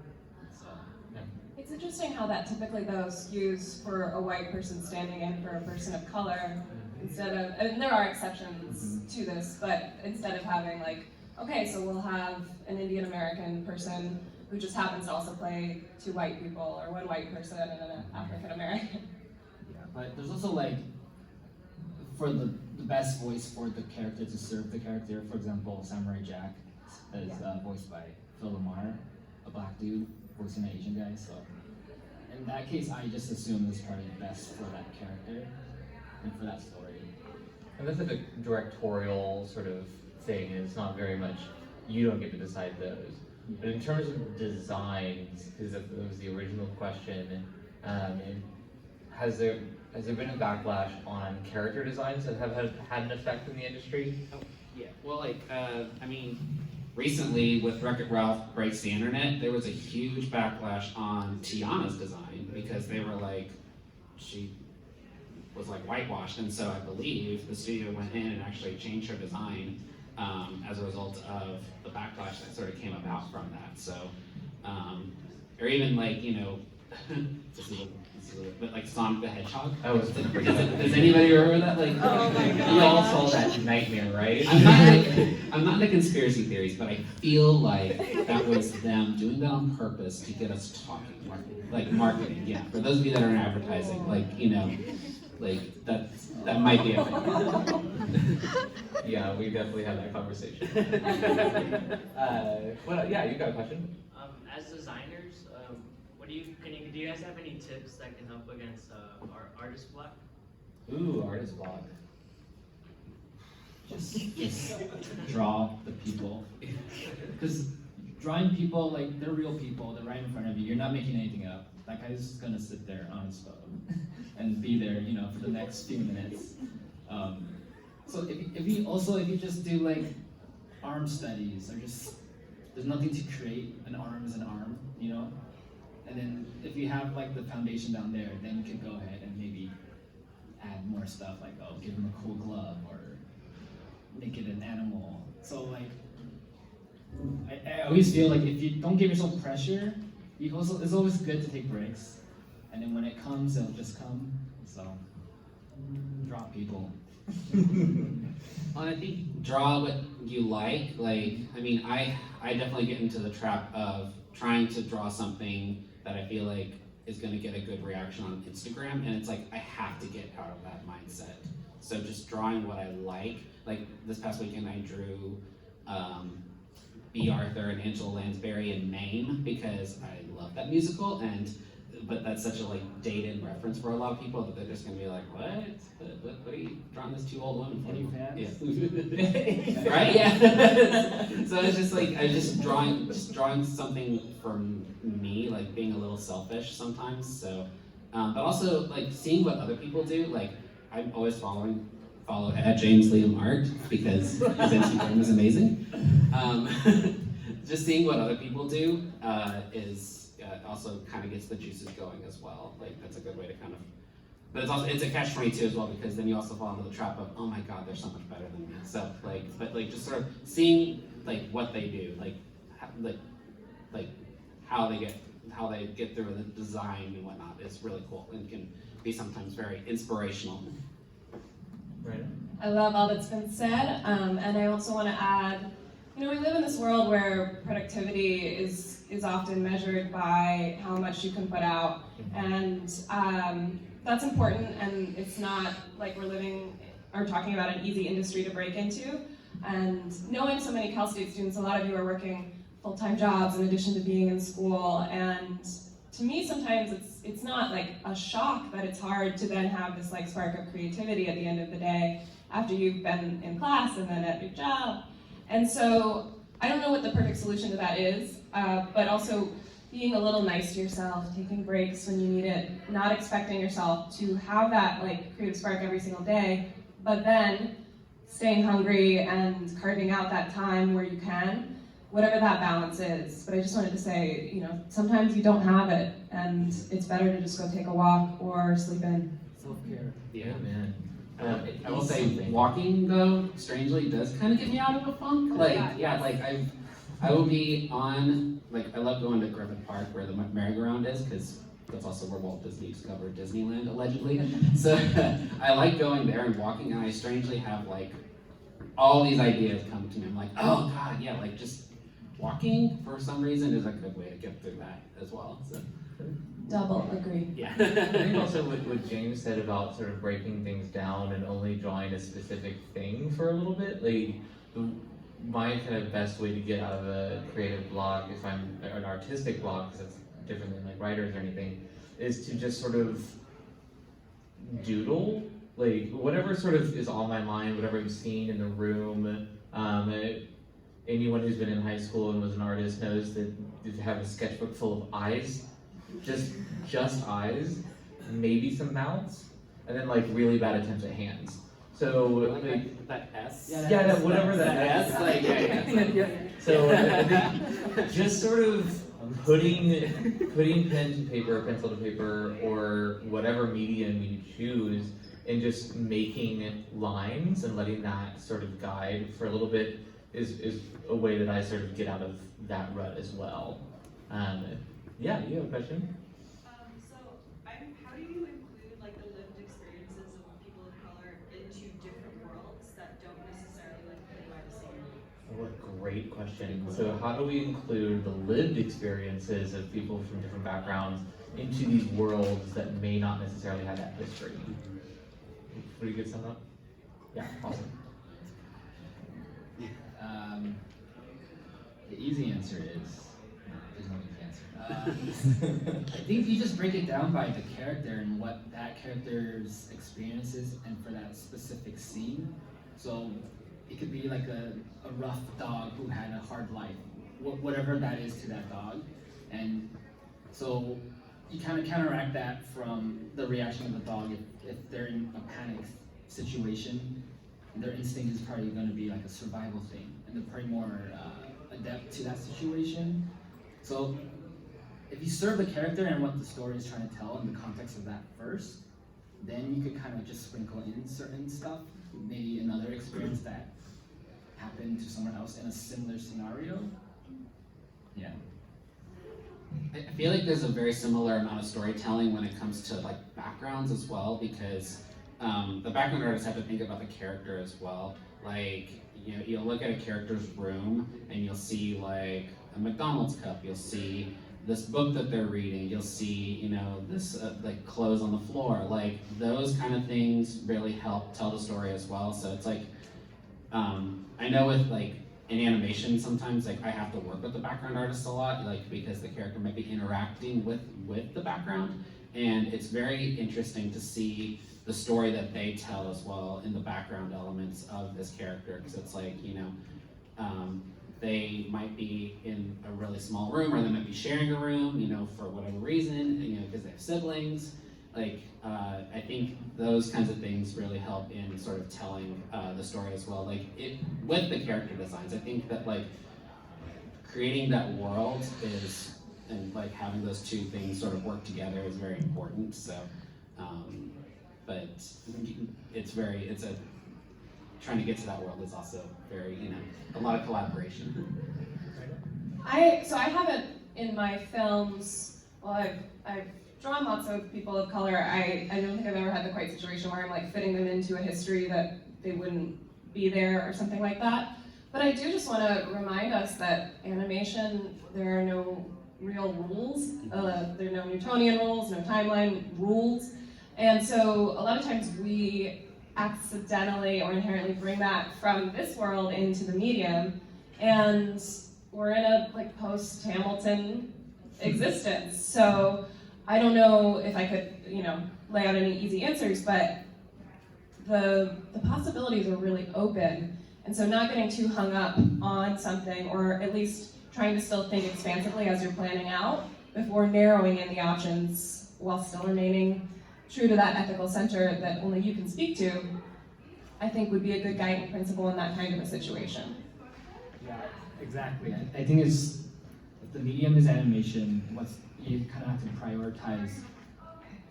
So yeah. It's interesting how that typically though skews for a white person standing in for a person of color instead of, and there are exceptions to this, but instead of having okay, so we'll have an Indian American person who just happens to also play 2 white people, or 1 white person and an African American. Yeah, but there's also for the best voice for the character to serve the character, for example, Samurai Jack, is voiced by Phil Lamar, a black dude voicing an Asian guy. So in that case, I just assume it's probably best for that character and for that story. And that's like a directorial sort of thing, and it's not very much, you don't get to decide those. But in terms of designs, because that was the original question, and has there been a backlash on character designs that have had an effect in the industry? Yeah, well, like, I mean, recently with Wreck-It Ralph Breaks the Internet, there was a huge backlash on Tiana's design because they were like, she was like whitewashed, and so I believe the studio went in and actually changed her design as a result of the backlash that sort of came about from that. So, or even like, you know, this is a bit like Sonic the Hedgehog. I was Does anybody remember that? Like, Oh my God. we all saw that nightmare, right? I'm not into conspiracy theories, but I feel like that was them doing that on purpose to get us talking, like marketing. Yeah, for those of you that are in advertising, like, you know, like that might be a thing. Yeah, we definitely had that conversation. Yeah, you got a question? As designers, do you guys have any tips that can help against artist block? Ooh, artist block. Just draw the people. Because drawing people, like, they're real people, they're right in front of you, you're not making anything up. That guy's just gonna sit there on his phone and be there, you know, for the next few minutes. So if you just do like arm studies, or just, there's nothing to create, an arm is an arm, you know? And then if you have like the foundation down there, then you can go ahead and maybe add more stuff, like, oh, give him a cool glove, or make it an animal. So like, I always feel like if you don't give yourself pressure, it's always good to take breaks. And then when it comes, it'll just come. So, draw people. Well, I think draw what you like. Like, I mean, I definitely get into the trap of trying to draw something that I feel like is going to get a good reaction on Instagram, and it's like I have to get out of that mindset. So just drawing what I like. Like this past weekend, I drew B. Arthur and Angela Lansbury in Maine because I love that musical, but that's such a like dated reference for a lot of people that they're just gonna be like, what are you drawing this two old women for? Any fans? Yeah. Right? Yeah. So it's just like drawing something from me, like being a little selfish sometimes. So, but also like seeing what other people do. Like I'm always follow at James Liam Art because his Instagram is amazing. Just seeing what other people do is also kind of gets the juices going as well. Like that's a good way to kind of, but it's a catch-22 as well, because then you also fall into the trap of, oh my God, they're so much better than me. So but just sort of seeing like what they do, like how they get through the design and whatnot is really cool and can be sometimes very inspirational. Right. I love all that's been said, and I also want to add, you know, we live in this world where productivity is often measured by how much you can put out, and that's important, and it's not like we're living or talking about an easy industry to break into. And knowing so many Cal State students, a lot of you are working full-time jobs in addition to being in school, and to me sometimes it's not like a shock that it's hard to then have this like spark of creativity at the end of the day after you've been in class and then at your job. And so I don't know what the perfect solution to that is, but also being a little nice to yourself, taking breaks when you need it, not expecting yourself to have that like creative spark every single day, but then staying hungry and carving out that time where you can, whatever that balance is. But I just wanted to say, you know, sometimes you don't have it, and it's better to just go take a walk or sleep in. Self-care. Yeah. Man. I will say walking though, strangely, does kind of get me out of a funk. Like, yeah, like I will be on, like I love going to Griffith Park where the merry-go-round is, because that's also where Walt Disney discovered Disneyland, allegedly. So I like going there and walking, and I strangely have like all these ideas come to me. I'm like, oh God, yeah, like just walking for some reason is a good way to get through that as well. So. Double agree. Yeah. I think also what James said about sort of breaking things down and only drawing a specific thing for a little bit, like my kind of best way to get out of a creative block, if I'm an artistic block, because that's different than like writers or anything, is to just sort of doodle, like whatever sort of is on my mind, whatever I've seen in the room. Anyone who's been in high school and was an artist knows that you have a sketchbook full of eyes, just eyes, maybe some mouths, and then like really bad attempts at hands. So like that S. yeah, no, whatever that S. is. Like yeah. So I think just sort of putting pen to paper, pencil to paper, or whatever medium you choose, and just making lines and letting that sort of guide for a little bit is a way that I sort of get out of that rut as well. Yeah, you have a question? How do you include like the lived experiences of people of color into different worlds that don't necessarily like play by the same rules? What a great question. So how do we include the lived experiences of people from different backgrounds into these worlds that may not necessarily have that history? Pretty good sum up? Yeah, awesome. The easy answer is, there's no easy answer. I think you just break it down by the character and what that character's experience is and for that specific scene. So it could be like a rough dog who had a hard life, whatever that is to that dog. And so you kind of counteract that from the reaction of the dog if they're in a panic situation. Their instinct is probably going to be like a survival thing, and they're probably more adept to that situation. So if you serve the character and what the story is trying to tell in the context of that first, then you could kind of just sprinkle in certain stuff, maybe another experience that happened to someone else in a similar scenario. Yeah. I feel like there's a very similar amount of storytelling when it comes to like backgrounds as well, because the background artists have to think about the character as well. Like, you know, you'll look at a character's room and you'll see like a McDonald's cup, you'll see this book that they're reading, you'll see, you know, this like clothes on the floor. Like those kind of things really help tell the story as well. So it's like, I know with like in animation sometimes like I have to work with the background artist a lot, like because the character might be interacting with the background, and it's very interesting to see the story that they tell as well in the background elements of this character, because it's like, you know, they might be in a really small room, or they might be sharing a room, you know, for whatever reason, you know, because they have siblings. Like, I think those kinds of things really help in sort of telling the story as well. Like, with the character designs, I think that like creating that world is, and like having those two things sort of work together is very important. So, but it's trying to get to that world is also very, you know, a lot of collaboration. So I haven't in my films, well, I've drawn lots of people of color. I don't think I've ever had the quite situation where I'm like fitting them into a history that they wouldn't be there or something like that. But I do just want to remind us that animation, there are no real rules. There are no Newtonian rules, no timeline rules. And so a lot of times we accidentally or inherently bring that from this world into the medium, and we're in a like post-Hamilton existence. So I don't know if I could, you know, lay out any easy answers, but the possibilities are really open. And so not getting too hung up on something, or at least trying to still think expansively as you're planning out before narrowing in the options while still remaining true to that ethical center that only you can speak to, I think would be a good guiding principle in that kind of a situation. Yeah, exactly. I think it's, if the medium is animation, you kind of have to prioritize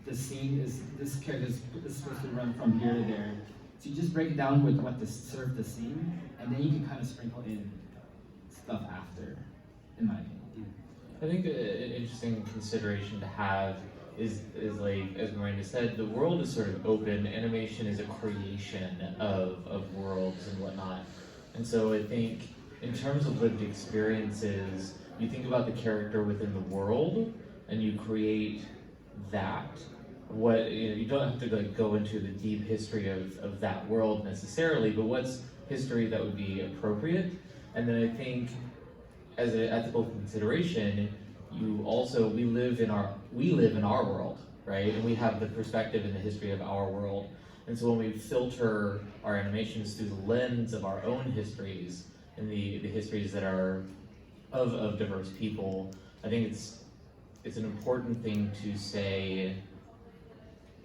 the scene is, this character is supposed to run from here to there. So you just break it down with what to serve the scene, and then you can kind of sprinkle in stuff after, in my opinion. I think an interesting consideration to have is like, as Miranda said, the world is sort of open. Animation is a creation of worlds and whatnot. And so I think in terms of lived experiences, you think about the character within the world and you create that. What, you know, you don't have to like go into the deep history of that world necessarily, but what's history that would be appropriate? And then I think as an ethical consideration, we live in our world, right? And we have the perspective and the history of our world. And so when we filter our animations through the lens of our own histories and the histories that are of diverse people, I think it's an important thing to say,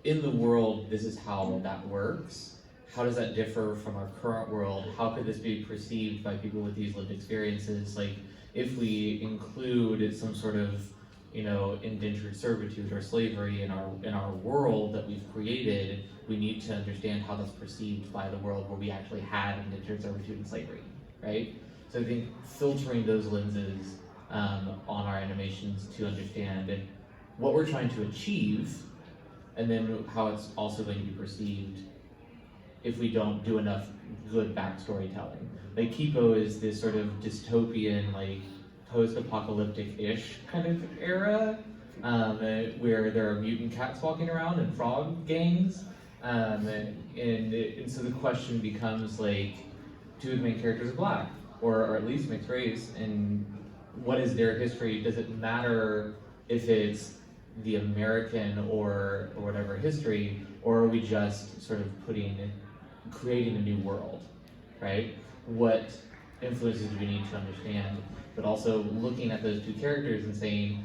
in the world, this is how that works. How does that differ from our current world? How could this be perceived by people with these lived experiences? Like, if we include some sort of, indentured servitude or slavery in our world that we've created, we need to understand how that's perceived by the world where we actually had indentured servitude and slavery, right? So I think filtering those lenses on our animations to understand what we're trying to achieve, and then how it's also going to be perceived if we don't do enough good backstory telling. Like, Kipo is this sort of dystopian, like, post-apocalyptic-ish kind of era, where there are mutant cats walking around and frog gangs, and so the question becomes, like, two of the main characters are black, or at least mixed race, and what is their history? Does it matter if it's the American or whatever history, or are we just sort of creating a new world, right? What influences do we need to understand? But also looking at those two characters and saying,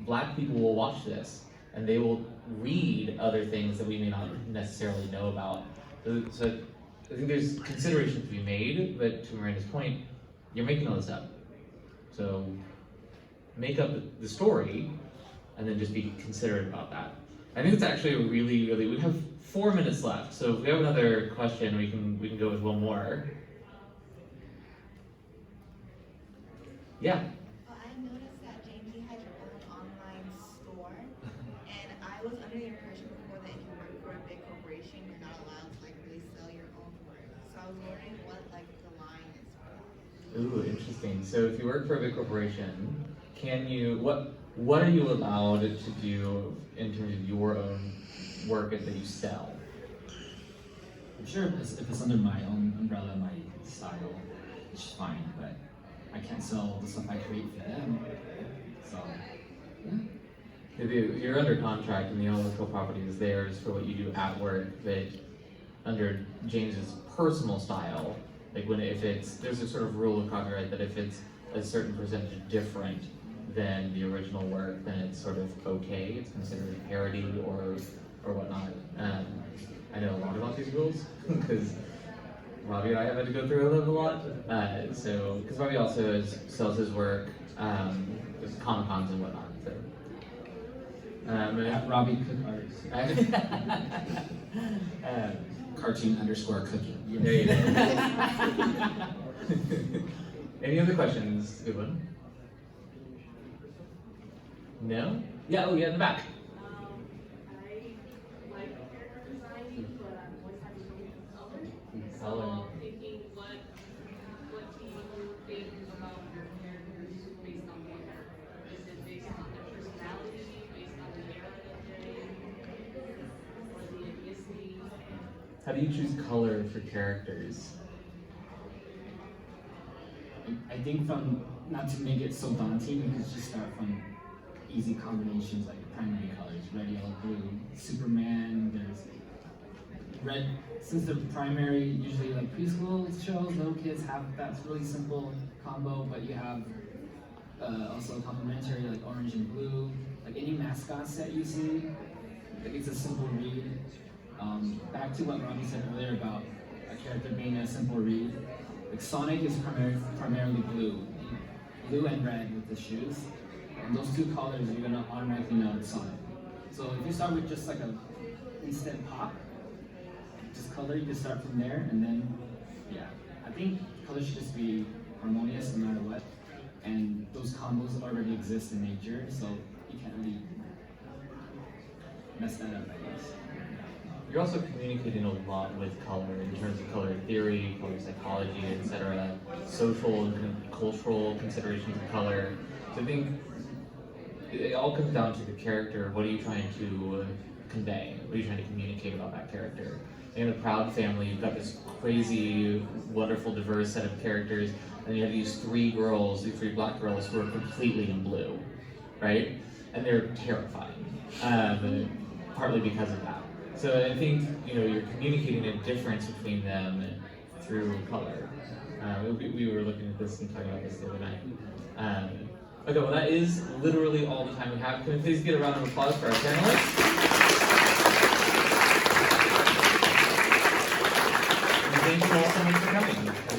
black people will watch this, and they will read other things that we may not necessarily know about. So I think there's considerations to be made, but to Miranda's point, you're making all this up. So make up the story, and then just be considerate about that. I think it's actually a really, we have 4 minutes left, so if we have another question, we can go with one more. Yeah. Well, I noticed that JMT has your own online store, and I was under the impression before that if you work for a big corporation, you're not allowed to really sell your own work. So I was wondering what the line is for that. Ooh, interesting. So if you work for a big corporation, what are you allowed to do in terms of your own work that you sell? I'm sure if it's under my own umbrella, my style, it's fine, but I can't sell the stuff I create for them. So, yeah. You're under contract, and the Analytical Properties is theirs for what you do at work, but under James's personal style, like there's a sort of rule of copyright that if it's a certain percentage different than the original work, then it's sort of okay. It's considered a parody or whatnot. I know a lot about these rules because Robbie and I have had to go through them a lot. Because Robbie also sells his work at Comic-Cons and whatnot. So. At Robbie Cook Arts. Cartoon_cooking. There you go. Any other questions? Good one. No? Yeah, oh yeah, in the back. I like character designing, but I'm always having trouble with color. Color. So thinking what do you think about your characters based on the character? Is it based on their personality, based on the era that they're in, or the ethnicity? How do you choose color for characters? I think not to make it so daunting, we could just start from easy combinations like primary colors, red, yellow, blue. Superman, there's red, since the primary, usually like preschool shows, little kids have that really simple combo, but you have also complementary like orange and blue. Like any mascot set you see, like it's a simple read. Back to what Robbie said earlier about a character being a simple read. Like Sonic is primarily blue and red with the shoes. And those two colors, you're gonna automatically know it's Sonic. So if you start with just like a instant pop, just color, you can start from there, and then, yeah. I think color should just be harmonious no matter what. And those combos already exist in nature, so you can't really mess that up, I guess. You're also communicating a lot with color in terms of color theory, color psychology, etc., social and cultural considerations of color. So I think it all comes down to the character. What are you trying to convey? What are you trying to communicate about that character? In a proud family, you've got this crazy, wonderful, diverse set of characters, and you have these three girls, these three black girls who are completely in blue, right? And they're terrifying, partly because of that. So I think, you know, you're communicating a difference between them through color. We were looking at this and talking about this the other night. Okay, well that is literally all the time we have. Can we please get a round of applause for our panelists? And thank you all so much for coming.